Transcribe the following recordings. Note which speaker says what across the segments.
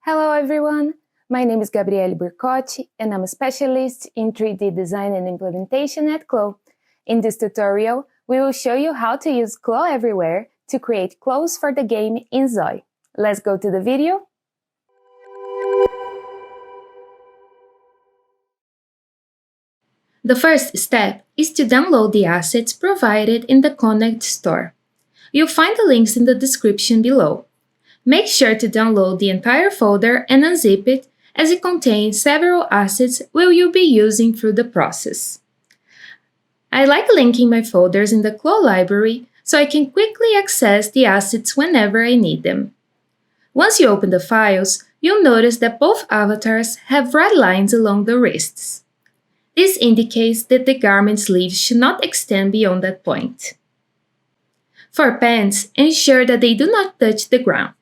Speaker 1: Hello everyone, my name is Gabriele Burcotti and I'm a specialist in 3D design and implementation at CLO. In this tutorial, we will show you how to use CLO EveryWear to create clothes for the game Inzoi. Let's go to the video. The first step is to download the assets provided in the CONNECT store. You'll find the links in the description below. Make sure to download the entire folder and unzip it, as it contains several assets you'll be using through the process. I like linking my folders in the CLO library so I can quickly access the assets whenever I need them. Once you open the files, you'll notice that both avatars have red lines along the wrists. This indicates that the garment sleeves should not extend beyond that point. For pants, ensure that they do not touch the ground.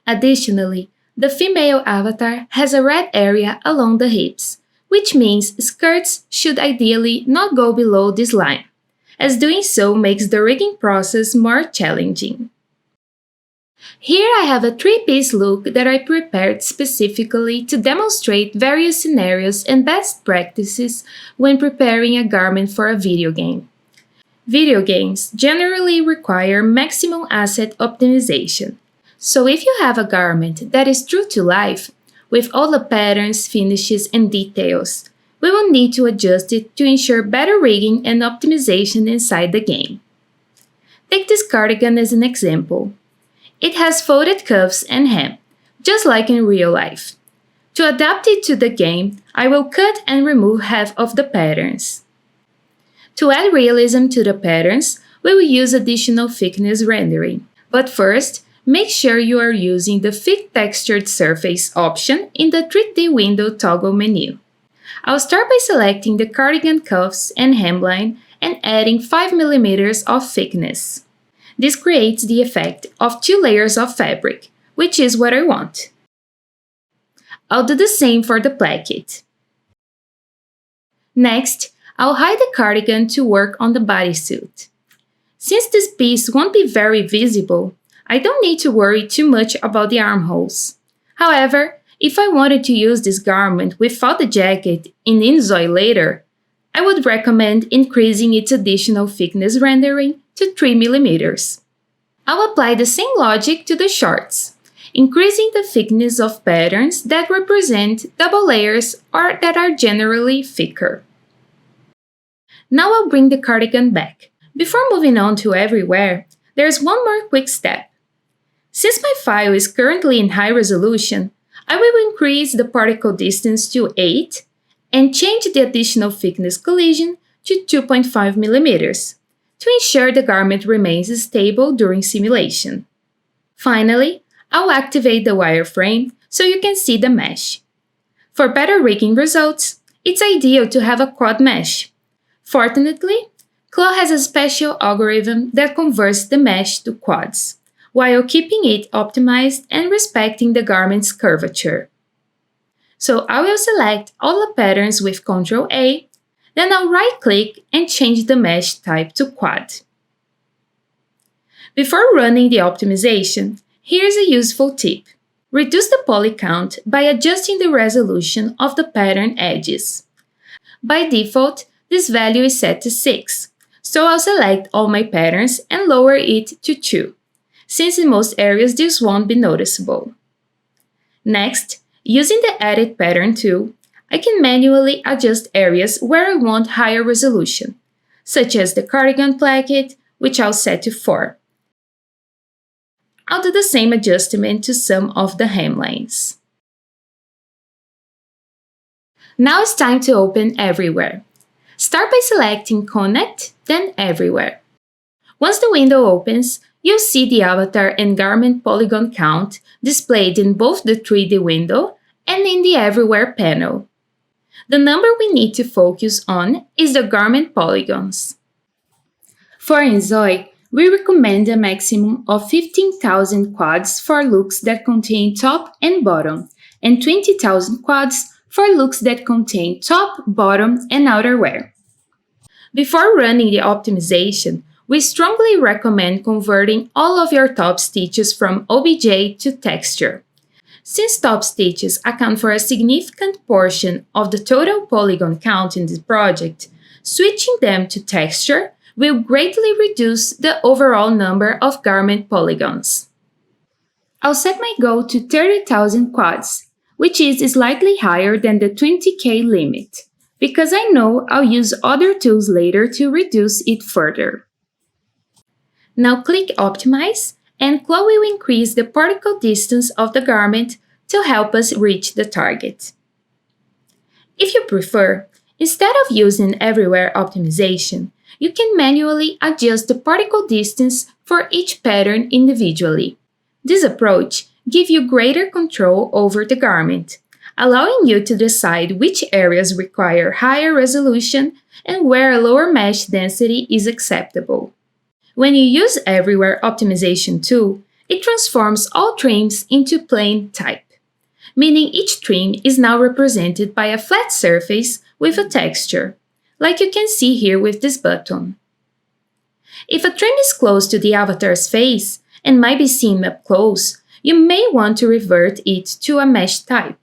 Speaker 1: Additionally, the female avatar has a red area along the hips, which means skirts should ideally not go below this line, as doing so makes the rigging process more challenging. Here I have a three-piece look that I prepared specifically to demonstrate various scenarios and best practices when preparing a garment for a video game. Video games generally require maximum asset optimization. So if you have a garment that is true to life, with all the patterns, finishes, and details, we will need to adjust it to ensure better rigging and optimization inside the game. Take this cardigan as an example. It has folded cuffs and hem, just like in real life. To adapt it to the game, I will cut and remove half of the patterns. To add realism to the patterns, we will use additional thickness rendering. But first, make sure you are using the Fit Textured Surface option in the 3D window toggle menu. I'll start by selecting the cardigan cuffs and hemline and adding 5 mm of thickness. This creates the effect of 2 layers of fabric, which is what I want. I'll do the same for the placket. Next, I'll hide the cardigan to work on the bodysuit. Since this piece won't be very visible, I don't need to worry too much about the armholes. However, if I wanted to use this garment without the jacket in Inzoi later, I would recommend increasing its additional thickness rendering to 3 mm. I'll apply the same logic to the shorts, increasing the thickness of patterns that represent double layers or that are generally thicker. Now I'll bring the cardigan back. Before moving on to EveryWear, there's one more quick step. Since my file is currently in high resolution, I will increase the particle distance to 8 and change the additional thickness collision to 2.5 mm to ensure the garment remains stable during simulation. Finally, I'll activate the wireframe so you can see the mesh. For better rigging results, it's ideal to have a quad mesh. Fortunately, CLO has a special algorithm that converts the mesh to quads, while keeping it optimized and respecting the garment's curvature. So I will select all the patterns with Ctrl A, then I'll right-click and change the mesh type to quad. Before running the optimization, here's a useful tip. Reduce the poly count by adjusting the resolution of the pattern edges. By default, this value is set to 6, so I'll select all my patterns and lower it to 2. Since in most areas this won't be noticeable. Next, using the Edit Pattern tool, I can manually adjust areas where I want higher resolution, such as the cardigan placket, which I'll set to 4. I'll do the same adjustment to some of the hemlines. Now it's time to open EveryWear. Start by selecting Connect, then EveryWear. Once the window opens, you'll see the avatar and garment polygon count displayed in both the 3D window and in the EveryWear panel. The number we need to focus on is the garment polygons. For Inzoi, we recommend a maximum of 15,000 quads for looks that contain top and bottom, and 20,000 quads for looks that contain top, bottom, and outerwear. Before running the optimization, we strongly recommend converting all of your top stitches from OBJ to texture. Since top stitches account for a significant portion of the total polygon count in this project, switching them to texture will greatly reduce the overall number of garment polygons. I'll set my goal to 30,000 quads, which is slightly higher than the 20k limit, because I know I'll use other tools later to reduce it further. Now click Optimize, and CLO will increase the particle distance of the garment to help us reach the target. If you prefer, instead of using Everywhere optimization, you can manually adjust the particle distance for each pattern individually. This approach gives you greater control over the garment, allowing you to decide which areas require higher resolution and where a lower mesh density is acceptable. When you use Everywhere Optimization tool, it transforms all trims into plain type, meaning each trim is now represented by a flat surface with a texture, like you can see here with this button. If a trim is close to the avatar's face and might be seen up close, you may want to revert it to a mesh type.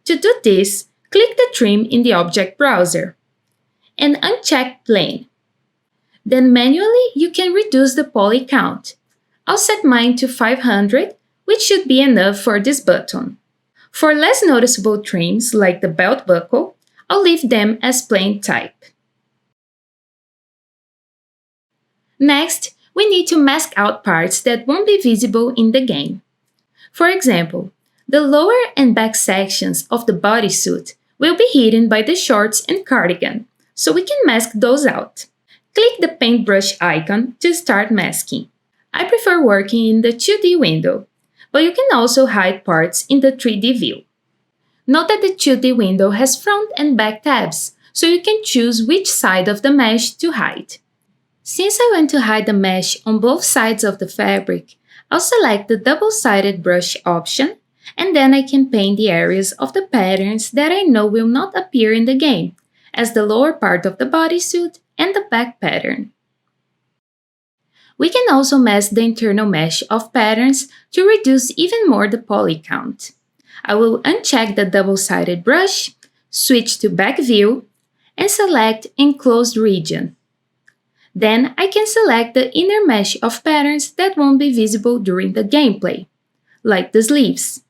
Speaker 1: To do this, click the trim in the object browser and uncheck Plane. Then manually you can reduce the poly count. I'll set mine to 500, which should be enough for this button. For less noticeable trims like the belt buckle, I'll leave them as plain type. Next, we need to mask out parts that won't be visible in the game. For example, the lower and back sections of the bodysuit will be hidden by the shorts and cardigan, so we can mask those out. Click the paintbrush icon to start masking. I prefer working in the 2D window, but you can also hide parts in the 3D view. Note that the 2D window has front and back tabs, so you can choose which side of the mesh to hide. Since I want to hide the mesh on both sides of the fabric, I'll select the double-sided brush option, and then I can paint the areas of the patterns that I know will not appear in the game, as the lower part of the bodysuit and the back pattern. We can also mask the internal mesh of patterns to reduce even more the poly count. I will uncheck the double-sided brush, switch to back view, and select Enclosed Region. Then I can select the inner mesh of patterns that won't be visible during the gameplay, like the sleeves.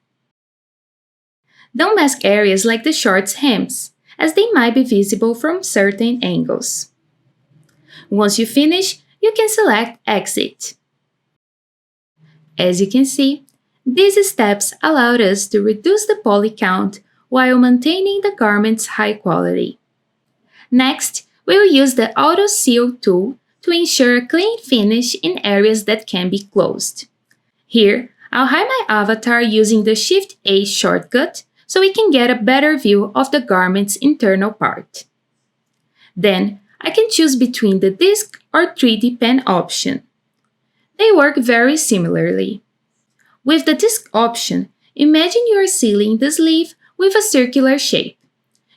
Speaker 1: Don't mask areas like the shorts hems, as they might be visible from certain angles. Once you finish, you can select Exit. As you can see, these steps allowed us to reduce the poly count while maintaining the garment's high quality. Next, we will use the Auto Seal tool to ensure a clean finish in areas that can be closed. Here, I'll hide my avatar using the Shift-A shortcut so we can get a better view of the garment's internal part. Then, I can choose between the disc or 3D pen option. They work very similarly. With the disc option, imagine you are sealing the sleeve with a circular shape.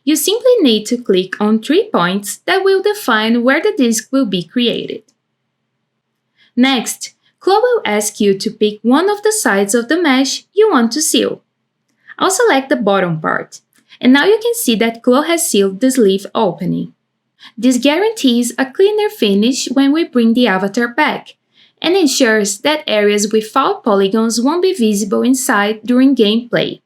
Speaker 1: You simply need to click on 3 points that will define where the disc will be created. Next, CLO will ask you to pick one of the sides of the mesh you want to seal. I'll select the bottom part, and now you can see that CLO has sealed the sleeve opening. This guarantees a cleaner finish when we bring the avatar back, and ensures that areas without polygons won't be visible inside during gameplay.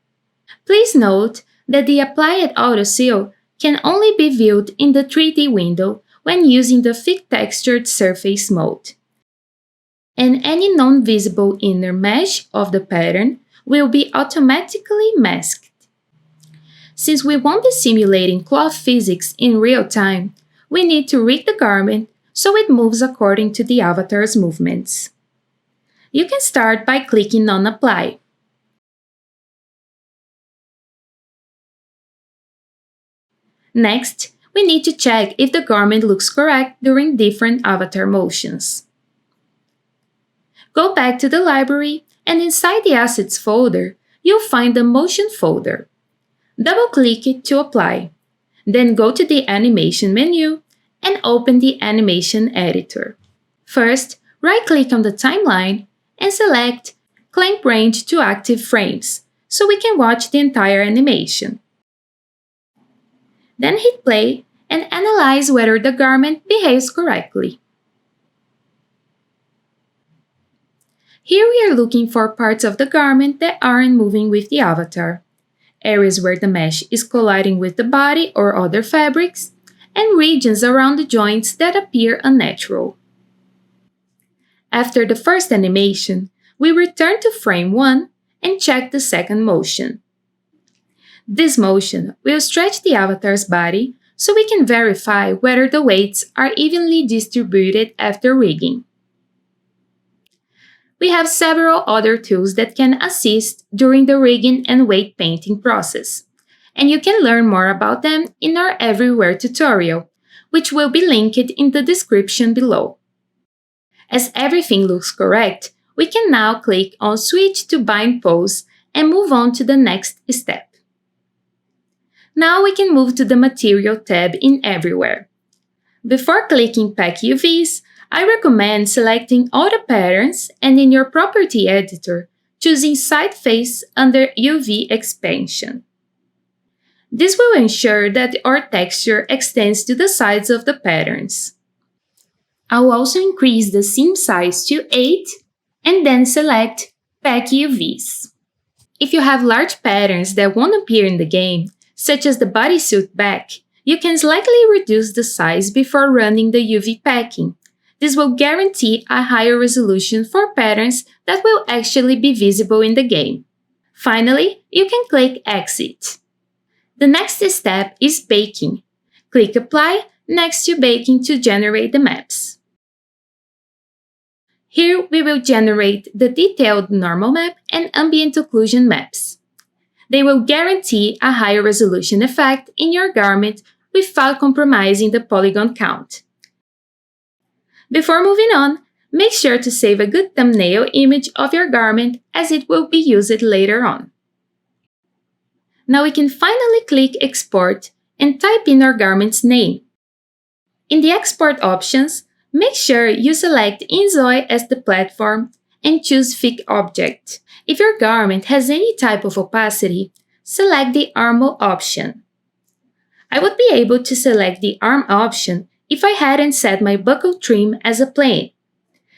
Speaker 1: Please note that the Applied Auto Seal can only be viewed in the 3D window when using the Fit Textured Surface mode. And any non-visible inner mesh of the pattern will be automatically masked. Since we won't be simulating cloth physics in real time, we need to rig the garment so it moves according to the avatar's movements. You can start by clicking on Apply. Next, we need to check if the garment looks correct during different avatar motions. Go back to the library, and inside the Assets folder, you'll find the Motion folder. Double-click it to apply. Then go to the Animation menu and open the Animation Editor. First, right-click on the timeline and select Clamp Range to Active Frames so we can watch the entire animation. Then hit play and analyze whether the garment behaves correctly. Here we are looking for parts of the garment that aren't moving with the avatar, areas where the mesh is colliding with the body or other fabrics, and regions around the joints that appear unnatural. After the first animation, we return to frame 1 and check the second motion. This motion will stretch the avatar's body so we can verify whether the weights are evenly distributed after rigging. We have several other tools that can assist during the rigging and weight painting process, and you can learn more about them in our EveryWear tutorial, which will be linked in the description below. As everything looks correct, we can now click on Switch to Bind Pose and move on to the next step. Now we can move to the Material tab in EveryWear. Before clicking Pack UVs, I recommend selecting all the patterns and in your property editor, choosing Side Face under UV Expansion. This will ensure that our texture extends to the sides of the patterns. I'll also increase the seam size to 8 and then select Pack UVs. If you have large patterns that won't appear in the game, such as the bodysuit back, you can slightly reduce the size before running the UV packing. This will guarantee a higher resolution for patterns that will actually be visible in the game. Finally, you can click Exit. The next step is baking. Click Apply next to baking to generate the maps. Here we will generate the detailed normal map and ambient occlusion maps. They will guarantee a higher resolution effect in your garment without compromising the polygon count. Before moving on, make sure to save a good thumbnail image of your garment as it will be used later on. Now we can finally click Export and type in our garment's name. In the export options, make sure you select Inzoi as the platform and choose Thick Object. If your garment has any type of opacity, select the Armor option. I would be able to select the Arm option if I hadn't set my buckle trim as a plane.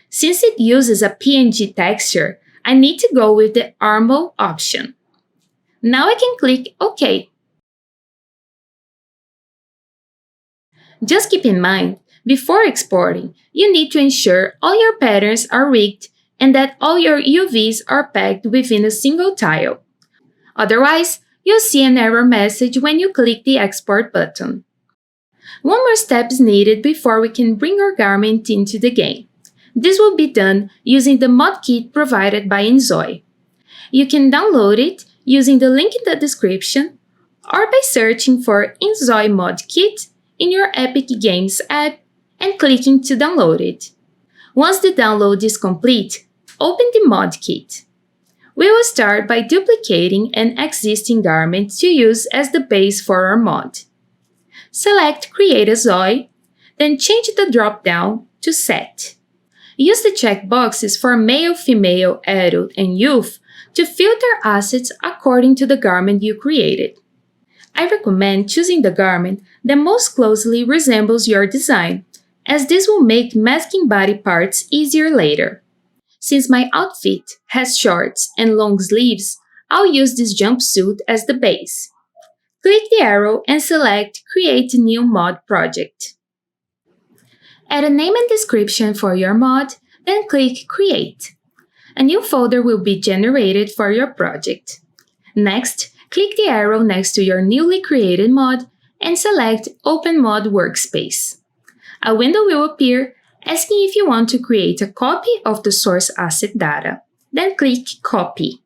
Speaker 1: Since it uses a PNG texture, I need to go with the Armor option. Now I can click OK. Just keep in mind, before exporting, you need to ensure all your patterns are rigged and that all your UVs are packed within a single tile. Otherwise, you'll see an error message when you click the Export button. One more step is needed before we can bring our garment into the game. This will be done using the Modkit provided by Inzoi. You can download it using the link in the description or by searching for Inzoi Modkit in your Epic Games app and clicking to download it. Once the download is complete, open the Modkit. We will start by duplicating an existing garment to use as the base for our mod. Select Create a Zoi, then change the drop-down to Set. Use the checkboxes for Male, Female, Adult, and Youth to filter assets according to the garment you created. I recommend choosing the garment that most closely resembles your design, as this will make masking body parts easier later. Since my outfit has shorts and long sleeves, I'll use this jumpsuit as the base. Click the arrow and select Create New Mod Project. Add a name and description for your mod, then click Create. A new folder will be generated for your project. Next, click the arrow next to your newly created mod and select Open Mod Workspace. A window will appear asking if you want to create a copy of the source asset data. Then click Copy.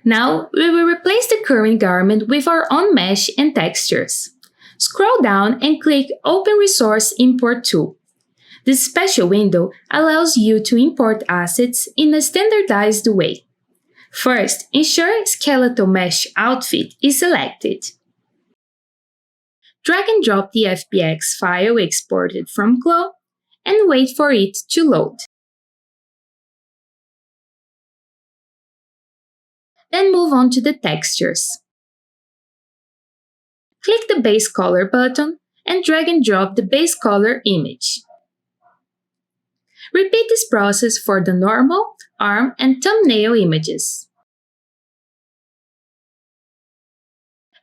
Speaker 1: Now, we will replace the current garment with our own mesh and textures. Scroll down and click Open Resource Import Tool. This special window allows you to import assets in a standardized way. First, ensure Skeletal Mesh Outfit is selected. Drag and drop the FBX file exported from CLO and wait for it to load. Then move on to the textures. Click the Base Color button and drag and drop the base color image. Repeat this process for the normal, arm, and thumbnail images.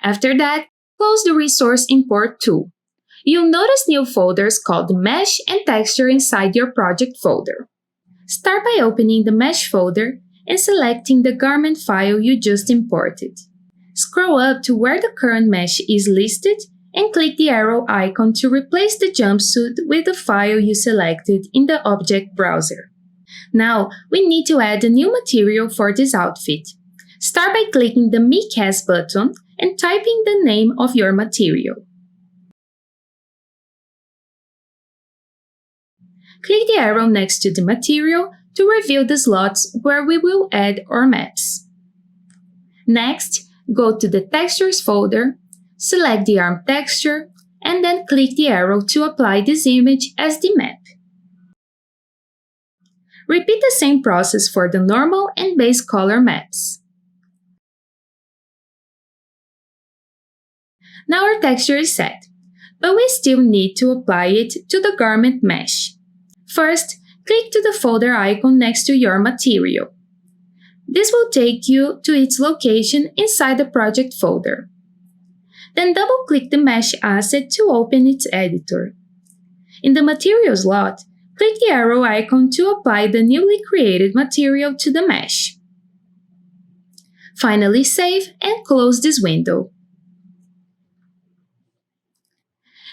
Speaker 1: After that, close the Resource Import tool. You'll notice new folders called Mesh and Texture inside your project folder. Start by opening the Mesh folder and selecting the garment file you just imported. Scroll up to where the current mesh is listed and click the arrow icon to replace the jumpsuit with the file you selected in the object browser. Now, we need to add a new material for this outfit. Start by clicking the Me Cast button and typing the name of your material. Click the arrow next to the material to reveal the slots where we will add our maps. Next, go to the Textures folder, select the arm texture, and then click the arrow to apply this image as the map. Repeat the same process for the normal and base color maps. Now our texture is set, but we still need to apply it to the garment mesh. First, click to the folder icon next to your material. This will take you to its location inside the project folder. Then double-click the mesh asset to open its editor. In the material slot, click the arrow icon to apply the newly created material to the mesh. Finally, save and close this window.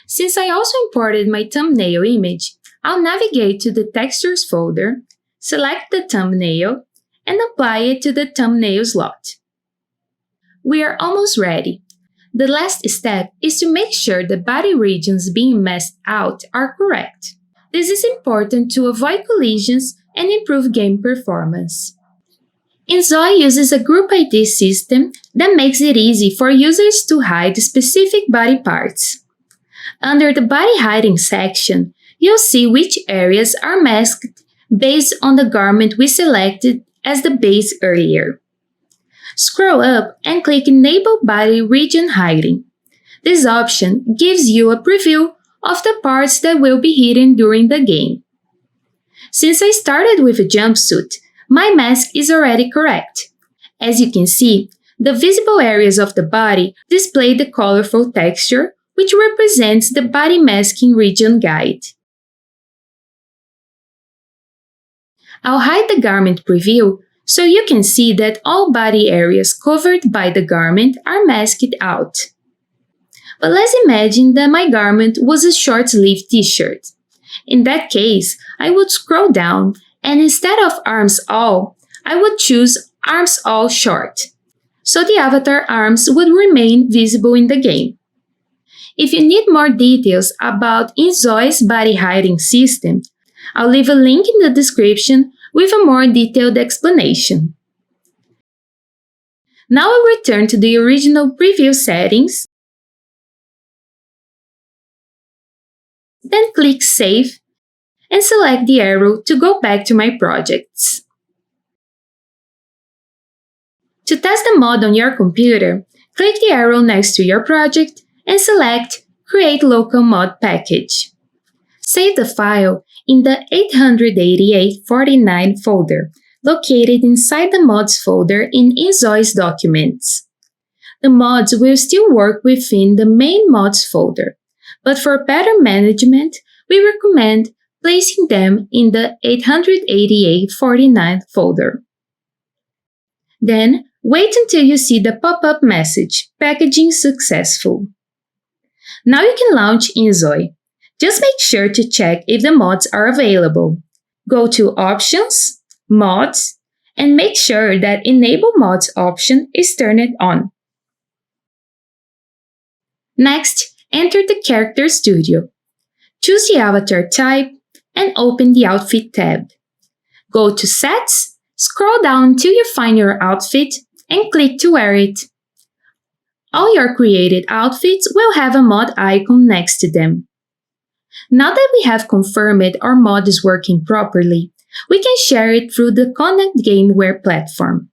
Speaker 1: Since I also imported my thumbnail image, I'll navigate to the Textures folder, select the thumbnail, and apply it to the thumbnail slot. We are almost ready. The last step is to make sure the body regions being masked out are correct. This is important to avoid collisions and improve game performance. Inzoi uses a group ID system that makes it easy for users to hide specific body parts. Under the body hiding section, you'll see which areas are masked based on the garment we selected as the base earlier. Scroll up and click Enable Body Region Hiding. This option gives you a preview of the parts that will be hidden during the game. Since I started with a jumpsuit, my mask is already correct. As you can see, the visible areas of the body display the colorful texture, which represents the body masking region guide. I'll hide the garment preview so you can see that all body areas covered by the garment are masked out. But let's imagine that my garment was a short-sleeved t-shirt. In that case, I would scroll down and instead of arms all, I would choose arms all short. So the avatar arms would remain visible in the game. If you need more details about Inzoi's body hiding system, I'll leave a link in the description with a more detailed explanation. Now I'll return to the original preview settings, then click Save and select the arrow to go back to my projects. To test the mod on your computer, click the arrow next to your project and select Create Local Mod Package. Save the file in the 888-49 folder, located inside the mods folder in Inzoi's documents. The mods will still work within the main mods folder, but for better management, we recommend placing them in the 888-49 folder. Then, wait until you see the pop-up message, Packaging Successful. Now you can launch Inzoi. Just make sure to check if the mods are available. Go to Options, Mods, and make sure that Enable Mods option is turned on. Next, enter the Character Studio. Choose the avatar type and open the Outfit tab. Go to Sets, scroll down until you find your outfit, and click to wear it. All your created outfits will have a mod icon next to them. Now that we have confirmed our mod is working properly, we can share it through the CONNECT Gamewear platform.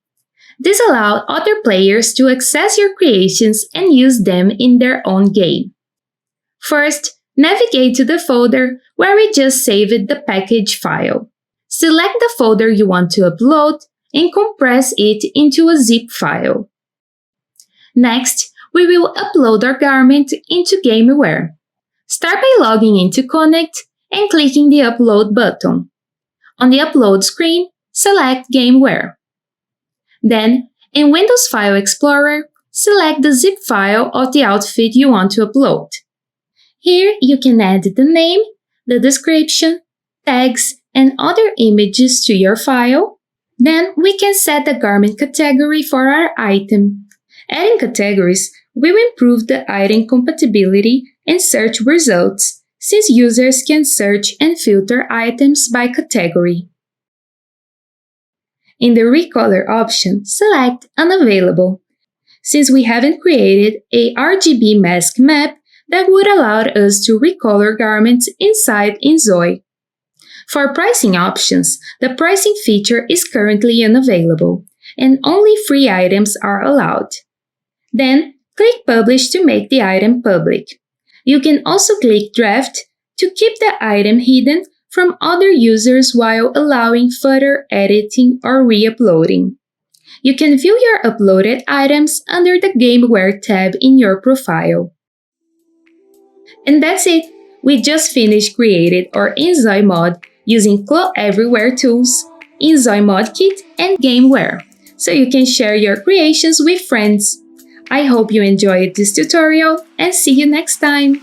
Speaker 1: This allows other players to access your creations and use them in their own game. First, navigate to the folder where we just saved the package file. Select the folder you want to upload and compress it into a zip file. Next, we will upload our garment into Gamewear. Start by logging into Connect and clicking the Upload button. On the Upload screen, select Gamewear. Then, in Windows File Explorer, select the zip file of the outfit you want to upload. Here you can add the name, the description, tags, and other images to your file. Then we can set the garment category for our item. Adding categories will improve the item compatibility and search results, since users can search and filter items by category. In the Recolor option, select Unavailable, since we haven't created a RGB mask map that would allow us to recolor garments inside Inzoi. For pricing options, the pricing feature is currently unavailable, and only free items are allowed. Then, click Publish to make the item public. You can also click Draft to keep the item hidden from other users while allowing further editing or re-uploading. You can view your uploaded items under the Gamewear tab in your profile. And that's it! We just finished creating our Inzoi mod using CLO EveryWear tools, Inzoi Modkit, and Gamewear, so you can share your creations with friends. I hope you enjoyed this tutorial and see you next time!